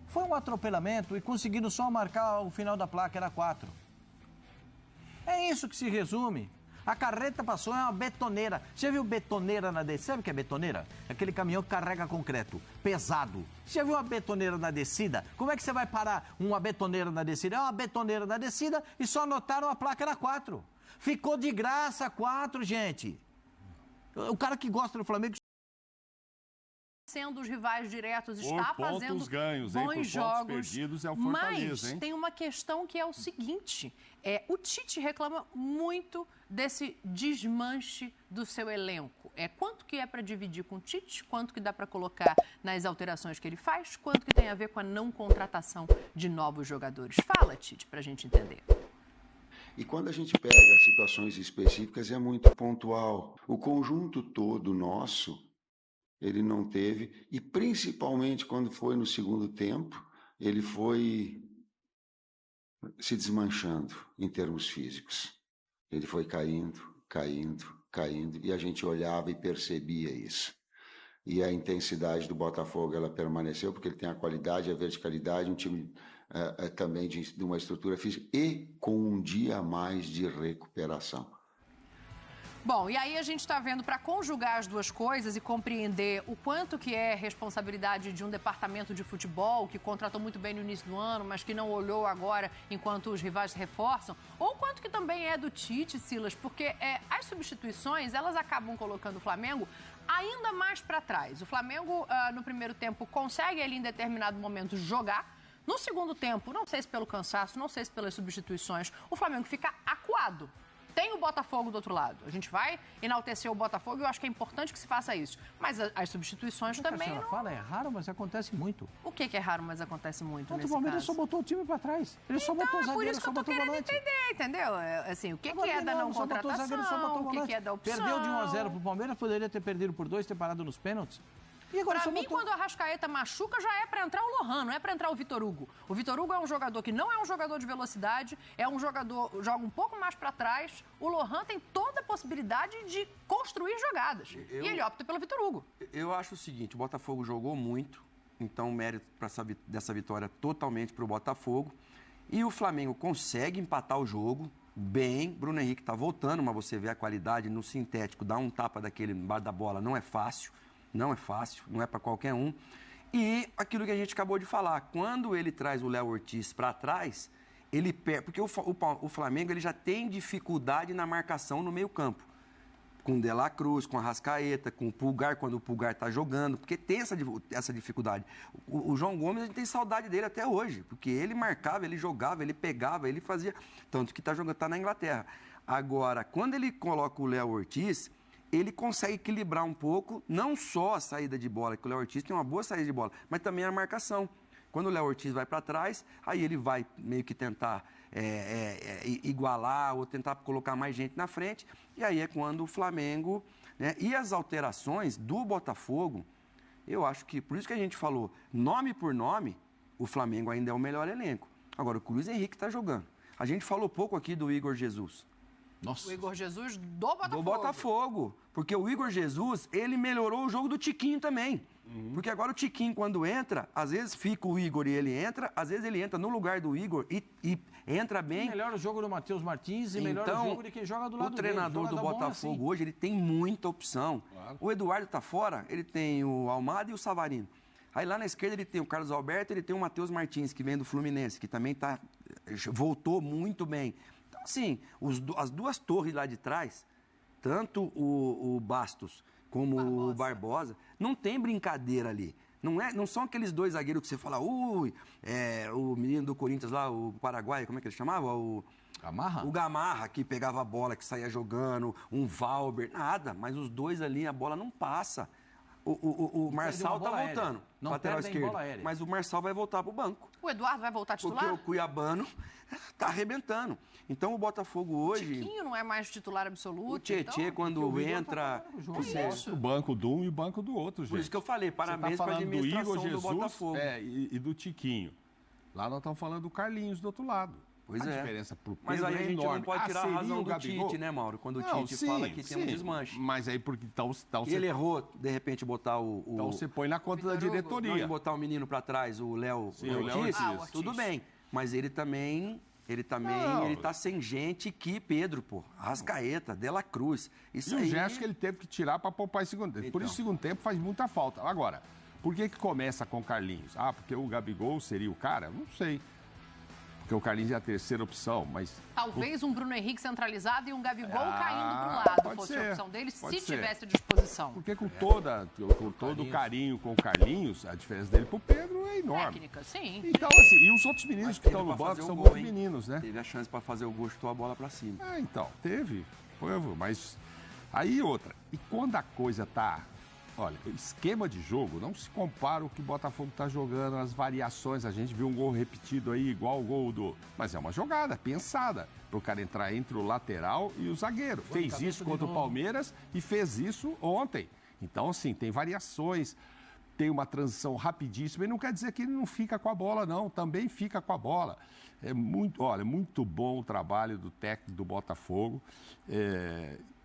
Foi um atropelamento e conseguiram só marcar o final da placa, era 4. É isso que se resume. A carreta passou, é uma betoneira. Você já viu betoneira na descida? Sabe o que é betoneira? Aquele caminhão que carrega concreto, pesado. Você já viu uma betoneira na descida? Como é que você vai parar uma betoneira na descida? É uma betoneira na descida e só anotaram a placa era 4. Ficou de graça 4, gente. O cara que gosta do Flamengo... Sendo os rivais diretos, está fazendo ganhos, bons por pontos jogos, perdidos é o Fortaleza, mas hein? tem uma questão que é o seguinte, o Tite reclama muito desse desmanche do seu elenco. Quanto que é para dividir com o Tite, quanto que dá para colocar nas alterações que ele faz, quanto que tem a ver com a não contratação de novos jogadores. Fala, Tite, para a gente entender. E quando a gente pega situações específicas, é muito pontual. O conjunto todo nosso... ele não teve, e principalmente quando foi no segundo tempo, ele foi se desmanchando em termos físicos. Ele foi caindo, e a gente olhava e percebia isso. E a intensidade do Botafogo, ela permaneceu, porque ele tem a qualidade, a verticalidade, um time também de uma estrutura física, e com um dia a mais de recuperação. Bom, e aí a gente está vendo, para conjugar as duas coisas e compreender o quanto que é responsabilidade de um departamento de futebol que contratou muito bem no início do ano, mas que não olhou agora enquanto os rivais se reforçam, ou quanto que também é do Tite, Silas, porque as substituições, elas acabam colocando o Flamengo ainda mais para trás. O Flamengo, no primeiro tempo, consegue ali em determinado momento jogar. No segundo tempo, não sei se pelo cansaço, não sei se pelas substituições, o Flamengo fica acuado. Tem o Botafogo do outro lado. A gente vai enaltecer o Botafogo e eu acho que é importante que se faça isso. Mas as substituições também não... fala, é raro, mas acontece muito. O que é raro, mas acontece muito nesse caso? O Palmeiras caso? só botou o time pra trás. Ele só botou zagueiro, por isso que eu tô querendo entender, entendeu? Assim, o que é da não contratação, o que é da opção. Perdeu de 1-0 pro Palmeiras, poderia ter perdido por 2, ter parado nos pênaltis. Pra mim, quando o Arrascaeta machuca, já é pra entrar o Lohan, não é pra entrar o Vitor Hugo. O Vitor Hugo é um jogador que não é um jogador de velocidade, é um jogador que joga um pouco mais pra trás. O Lohan tem toda a possibilidade de construir jogadas. E ele opta pelo Vitor Hugo. Eu acho o seguinte, o Botafogo jogou muito, então o mérito dessa vitória é totalmente pro Botafogo. E o Flamengo consegue empatar o jogo bem. Bruno Henrique tá voltando, mas você vê a qualidade no sintético, dar um tapa daquele embaixo da bola não é fácil. Não é fácil, não é para qualquer um. E aquilo que a gente acabou de falar, quando ele traz o Léo Ortiz para trás, ele perde, porque o Flamengo ele já tem dificuldade na marcação no meio-campo. Com o De La Cruz, com a Arrascaeta, com o Pulgar, quando o Pulgar está jogando, porque tem essa dificuldade. O João Gomes, a gente tem saudade dele até hoje, porque ele marcava, ele jogava, ele pegava, ele fazia. Tanto que tá na Inglaterra. Agora, quando ele coloca o Léo Ortiz, ele consegue equilibrar um pouco, não só a saída de bola, que o Léo Ortiz tem uma boa saída de bola, mas também a marcação. Quando o Léo Ortiz vai para trás, aí ele vai meio que tentar igualar ou tentar colocar mais gente na frente, e aí é quando o Flamengo... né? E as alterações do Botafogo, eu acho que, por isso que a gente falou, nome por nome, o Flamengo ainda é o melhor elenco. Agora, o Luiz Henrique está jogando. A gente falou pouco aqui do Igor Jesus. Nossa. O Igor Jesus do Botafogo. Do Botafogo. Porque o Igor Jesus, ele melhorou o jogo do Tiquinho também. Porque agora o Tiquinho, quando entra, às vezes fica o Igor e ele entra, às vezes ele entra no lugar do Igor e entra bem. Melhora o jogo do Matheus Martins e melhora o jogo de quem joga do lado dele. O treinador do Botafogo hoje, ele tem muita opção. Claro. O Eduardo tá fora, ele tem o Almada e o Savarino. Aí lá na esquerda ele tem o Carlos Alberto, ele tem o Matheus Martins, que vem do Fluminense, que também voltou muito bem. Sim, as duas torres lá de trás, tanto o Bastos como o Barbosa, não tem brincadeira ali. Não são aqueles dois zagueiros que você fala, o menino do Corinthians lá, o Paraguai, como é que ele chamava? Gamarra? O Gamarra, que pegava a bola, que saía jogando, um Valber, nada. Mas os dois ali, a bola não passa. O Marçal tá voltando, lateral esquerdo, mas o Marçal vai voltar pro banco. O Eduardo vai voltar titular? Porque o Cuiabano tá arrebentando. Então o Botafogo hoje... O Tiquinho não é mais titular absoluto? O Tietê, então... quando entra... O banco de um e o banco do outro, gente. Por isso que eu falei, parabéns para a administração do Botafogo. E do Tiquinho. Lá nós estamos falando do Carlinhos do outro lado. Pois a é. diferença pro Pedro Mas aí a é gente enorme. não pode tirar a seria razão o do Gabigol? Tite, né, Mauro? Quando Não, o Tite fala que tem um desmanche. Mas aí, porque então E ele errou, de repente, botar o... Então você põe na conta da Vitor Hugo. diretoria. Não, e botar o menino pra trás, o Léo Sim, o Léo Ortiz, Ortiz. tudo bem. Mas ele também... Ele tá sem gente que Pedro, pô. Arrascaeta, De La Cruz. Isso E aí... o gesto que ele teve que tirar para poupar em segundo tempo. Por Então. isso, o segundo tempo faz muita falta. Agora, por que começa com o Carlinhos? Ah, porque o Gabigol seria o cara? Não sei. Porque o Carlinhos é a terceira opção, mas... Talvez um Bruno Henrique centralizado e um Gabigol Ah, caindo para o lado pode fosse ser, a opção dele, pode se ser. tivesse disposição. Porque com todo o carinho com o Carlinhos, a diferença dele pro Pedro é enorme. Técnica, sim. Então, assim, e os outros meninos Mas que estão teve no pra banco fazer são o bons gol, hein? meninos, né? Teve a chance pra fazer o gol, chutou a bola pra cima. Ah, então, teve. Mas aí outra. E quando a coisa tá... Olha, o esquema de jogo não se compara ao que o Botafogo tá jogando, as variações. A gente viu um gol repetido aí, igual o gol do... Mas é uma jogada pensada pro cara entrar entre o lateral e o zagueiro. Fez isso contra o Palmeiras e fez isso ontem. Então, assim, tem variações, tem uma transição rapidíssima. E não quer dizer que ele não fica com a bola, não. Também fica com a bola. É muito bom o trabalho do técnico do Botafogo.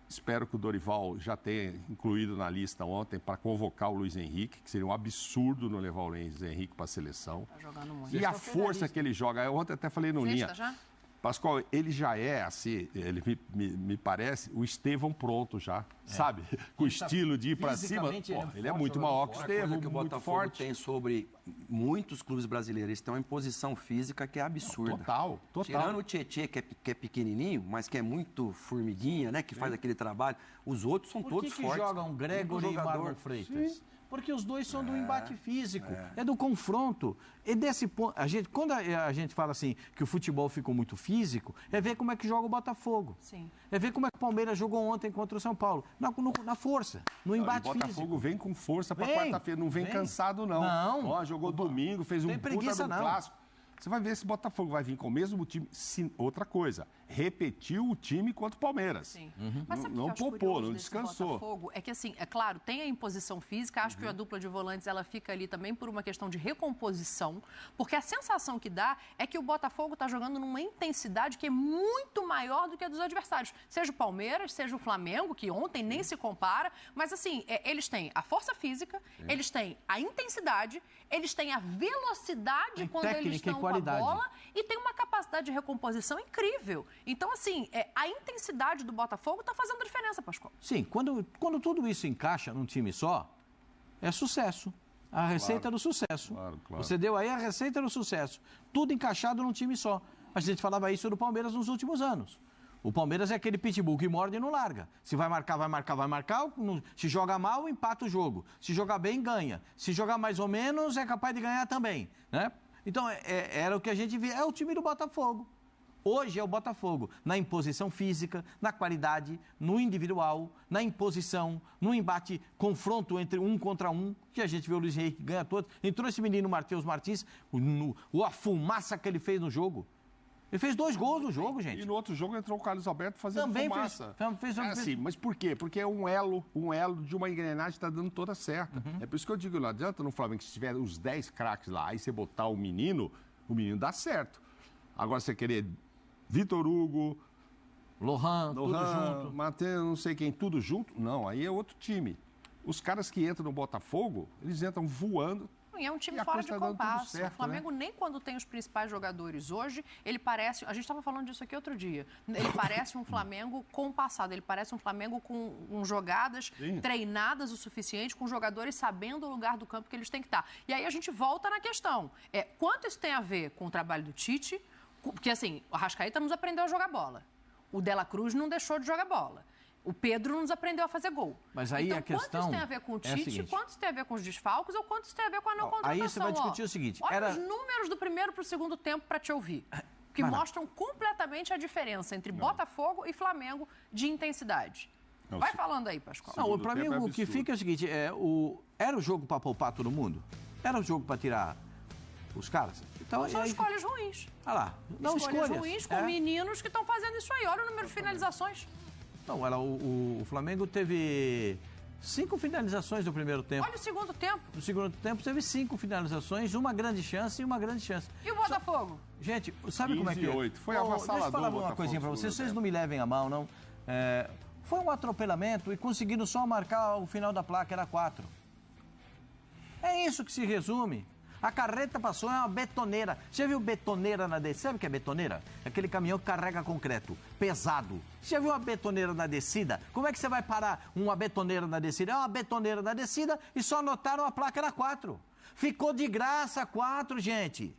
Espero que o Dorival já tenha incluído na lista ontem para convocar o Luiz Henrique, que seria um absurdo não levar o Luiz Henrique para a seleção. Tá jogando muito. E a força que ele joga, eu ontem até falei no Sexta Linha. já? Pascoal, ele já é, assim, ele me parece o Estevão pronto já, sabe? Com o estilo de ir para cima. Fisicamente, Ele é muito maior que o Outra coisa Estevão, que o muito Botafogo forte. tem sobre muitos clubes brasileiros, eles têm uma imposição física que é absurda. Total. Tirando o Tietê, que é pequenininho, mas que é muito formiguinha, né? Que faz aquele trabalho. Os outros são Por todos que fortes. jogam Gregory e Marlon Freitas? Porque os dois são do embate físico, é do confronto. E desse ponto, quando a gente fala assim que o futebol ficou muito físico, é ver como é que joga o Botafogo. Sim. É ver como é que o Palmeiras jogou ontem contra o São Paulo. Na força, no embate O Botafogo físico. vem com força para Vem, quarta-feira, não vem cansado, não. Não. Ó, jogou domingo, fez um Tem puta preguiça, do não. clássico. Você vai ver se o Botafogo vai vir com o mesmo time. Outra coisa, repetiu o time contra o Palmeiras. Sim. Mas sabe o que Não eu acho poupou, curioso não desse descansou. Botafogo? É que, assim, é claro, tem a imposição física, acho que a dupla de volantes ela fica ali também por uma questão de recomposição, porque a sensação que dá é que o Botafogo está jogando numa intensidade que é muito maior do que a dos adversários. Seja o Palmeiras, seja o Flamengo, que ontem nem se compara, mas assim, eles têm a força física, eles têm a intensidade, eles têm a velocidade Tem quando técnica eles e estão com a qualidade. bola e tem uma capacidade de recomposição incrível. Então, assim, a intensidade do Botafogo está fazendo diferença, Pascoal. Sim, quando tudo isso encaixa num time só, é sucesso. A receita do sucesso. Claro. Você deu aí a receita do sucesso. Tudo encaixado num time só. A gente falava isso do Palmeiras nos últimos anos. O Palmeiras é aquele pitbull que morde e não larga. Se vai marcar, vai marcar, vai marcar. Se joga mal, empata o jogo. Se jogar bem, ganha. Se jogar mais ou menos, é capaz de ganhar também, né? Então, era o que a gente via. É o time do Botafogo. Hoje é o Botafogo, na imposição física, na qualidade, no individual, na imposição, no embate, confronto entre um contra um, que a gente vê o Luiz Henrique ganha todos. Entrou esse menino Matheus Martins, a fumaça que ele fez no jogo. Ele fez 2 gols no jogo, gente. E no outro jogo entrou o Carlos Alberto fazendo Também fumaça. fez. Assim, mas por quê? Porque é um elo de uma engrenagem que está dando toda certa. É por isso que eu digo, não adianta no Flamengo, se tiver os 10 craques lá, aí você botar o menino dá certo. Agora você querer Vitor Hugo, Lohan, tudo junto. Matheus, não sei quem, tudo junto, não, aí é outro time. Os caras que entram no Botafogo, eles entram voando. E é um time E a fora coisa de tá dando tudo compasso. certo, O Flamengo, nem quando tem os principais jogadores hoje, ele parece... A gente estava falando disso aqui outro dia. Ele parece um Flamengo compassado. Ele parece um Flamengo com jogadas treinadas o suficiente, com jogadores sabendo o lugar do campo que eles têm que estar. E aí a gente volta na questão. Quanto isso tem a ver com o trabalho do Tite? Porque, assim, o Arrascaeta nos aprendeu a jogar bola. O De La Cruz não deixou de jogar bola. O Pedro nos aprendeu a fazer gol. Mas aí então, a questão quanto isso tem a ver com o Tite, quanto isso tem a ver com os desfalques ou quanto isso tem a ver com a não contratação? Aí você vai discutir o seguinte. Olha os números do primeiro para o segundo tempo para te ouvir. Que mostram completamente a diferença entre Botafogo e Flamengo de intensidade. Vai falando aí, Pascoal. Não, para mim o que fica é o seguinte, era o jogo para poupar todo mundo? Era o jogo para tirar os caras? Então, São escolhas ruins. Olha lá, não escolhas ruins com meninos que estão fazendo isso aí. Olha o número de finalizações. Não, o Flamengo teve 5 finalizações no primeiro tempo. Olha o segundo tempo. No segundo tempo teve 5 finalizações, uma grande chance e uma grande chance. E o Botafogo? Gente, sabe como é que é? 15-8. Foi Ô, avassalador deixa eu falar o uma Botafogo coisinha pra no vocês, segundo vocês tempo. não me levem a mal, não. Foi um atropelamento e conseguiram só marcar o final da placa, era 4. É isso que se resume. A carreta passou, é uma betoneira. Você viu betoneira na descida? Sabe o que é betoneira? É aquele caminhão que carrega concreto, pesado. Você já viu uma betoneira na descida? Como é que você vai parar uma betoneira na descida? É uma betoneira na descida e só anotaram a placa era 4. Ficou de graça 4, gente.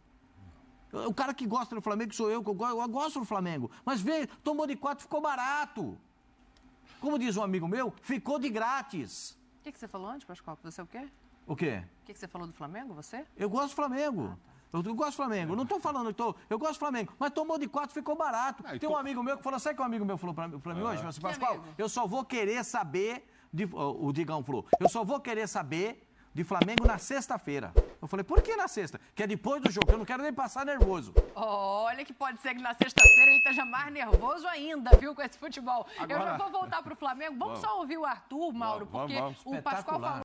O cara que gosta do Flamengo, que sou eu gosto do Flamengo. Mas veio, tomou de 4, ficou barato. Como diz um amigo meu, ficou de grátis. O que você falou antes, Pascoal? Você é o quê? O quê? O que você falou do Flamengo, você? Eu gosto do Flamengo. Eu gosto do Flamengo. Eu não estou falando que eu gosto do Flamengo. Mas tomou de 4, ficou barato. Tem um amigo meu que falou, sabe o que um amigo meu falou pra mim hoje? Falou assim, Pascoal, amigo? eu só vou querer saber, o Digão falou, eu só vou querer saber de Flamengo na sexta-feira. Eu falei, por que na sexta? Que é depois do jogo, eu não quero nem passar nervoso. Olha que pode ser que na sexta-feira ele esteja mais nervoso ainda, viu, com esse futebol. Eu já vou voltar pro Flamengo. Vamos só ouvir o Arthur, Mauro, porque vamos. o Pascoal falou